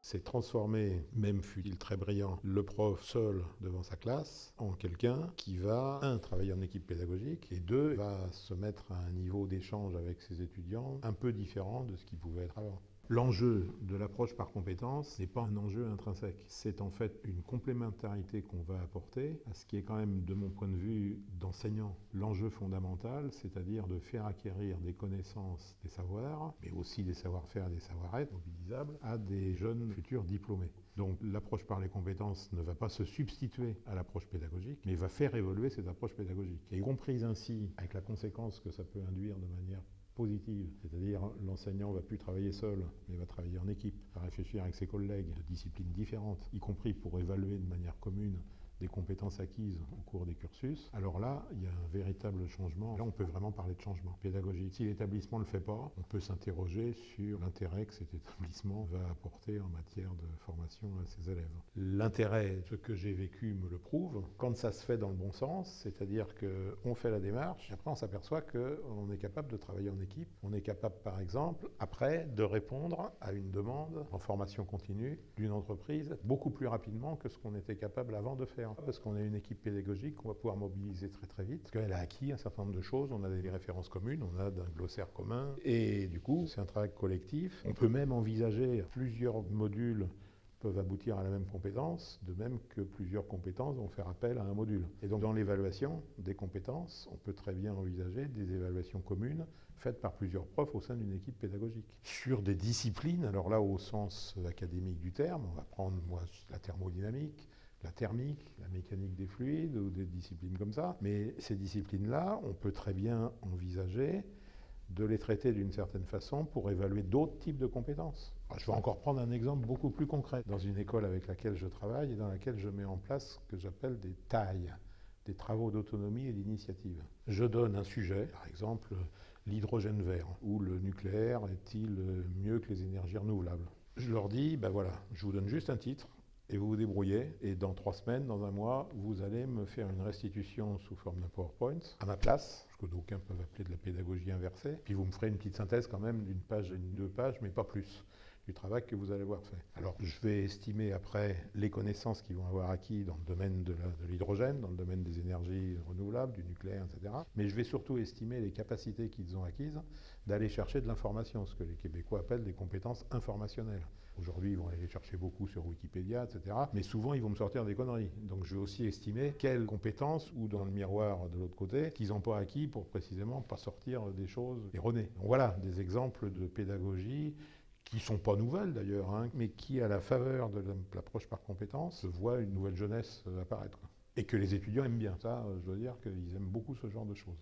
C'est transformer, même fut-il très brillant, le prof seul devant sa classe en quelqu'un qui va, un, travailler en équipe pédagogique et deux, va se mettre à un niveau d'échange avec ses étudiants un peu différent de ce qu'il pouvait être avant. L'enjeu de l'approche par compétences n'est pas un enjeu intrinsèque. C'est en fait une complémentarité qu'on va apporter à ce qui est quand même, de mon point de vue d'enseignant, l'enjeu fondamental, c'est-à-dire de faire acquérir des connaissances, des savoirs, mais aussi des savoir-faire et des savoir-être mobilisables à des jeunes futurs diplômés. Donc l'approche par les compétences ne va pas se substituer à l'approche pédagogique, mais va faire évoluer cette approche pédagogique. Et comprise ainsi, avec la conséquence que ça peut induire de manière positive, c'est-à-dire l'enseignant ne va plus travailler seul, mais va travailler en équipe, va réfléchir avec ses collègues de disciplines différentes, y compris pour évaluer de manière commune des compétences acquises au cours des cursus, alors là, il y a un véritable changement. Là, on peut vraiment parler de changement pédagogique. Si l'établissement ne le fait pas, on peut s'interroger sur l'intérêt que cet établissement va apporter en matière de formation à ses élèves. L'intérêt, ce que j'ai vécu me le prouve, quand ça se fait dans le bon sens, c'est-à-dire qu'on fait la démarche, et après on s'aperçoit qu'on est capable de travailler en équipe. On est capable, par exemple, après, de répondre à une demande en formation continue d'une entreprise beaucoup plus rapidement que ce qu'on était capable avant de faire. Parce qu'on a une équipe pédagogique qu'on va pouvoir mobiliser très très vite, parce qu'elle a acquis un certain nombre de choses, on a des références communes, on a un glossaire commun, et du coup, c'est un travail collectif. On peut même envisager plusieurs modules peuvent aboutir à la même compétence, de même que plusieurs compétences vont faire appel à un module. Et donc dans l'évaluation des compétences, on peut très bien envisager des évaluations communes faites par plusieurs profs au sein d'une équipe pédagogique. Sur des disciplines, alors là au sens académique du terme, on va prendre la thermodynamique, la thermique, la mécanique des fluides ou des disciplines comme ça. Mais ces disciplines-là, on peut très bien envisager de les traiter d'une certaine façon pour évaluer d'autres types de compétences. Alors, je vais encore prendre un exemple beaucoup plus concret. Dans une école avec laquelle je travaille et dans laquelle je mets en place ce que j'appelle des TAI, des travaux d'autonomie et d'initiative. Je donne un sujet, par exemple l'hydrogène vert, ou le nucléaire est-il mieux que les énergies renouvelables. Je leur dis, ben voilà, je vous donne juste un titre, et vous vous débrouillez, et dans 3 semaines, dans un mois, vous allez me faire une restitution sous forme d'un PowerPoint, à ma place, ce que d'aucuns peuvent appeler de la pédagogie inversée, puis vous me ferez une petite synthèse quand même d'une page, 2 pages, mais pas plus, du travail que vous allez avoir fait. Alors, je vais estimer après les connaissances qu'ils vont avoir acquis dans le domaine de l'hydrogène, dans le domaine des énergies renouvelables, du nucléaire, etc. Mais je vais surtout estimer les capacités qu'ils ont acquises d'aller chercher de l'information, ce que les Québécois appellent des compétences informationnelles. Aujourd'hui, ils vont aller chercher beaucoup sur Wikipédia, etc. Mais souvent, ils vont me sortir des conneries. Donc, je vais aussi estimer quelles compétences, ou dans le miroir de l'autre côté, qu'ils n'ont pas acquis pour précisément pas sortir des choses erronées. Donc voilà, des exemples de pédagogie qui ne sont pas nouvelles d'ailleurs, mais qui, à la faveur de l'approche par compétences, voient une nouvelle jeunesse apparaître. Et que les étudiants aiment bien. Ça, je dois dire qu'ils aiment beaucoup ce genre de choses.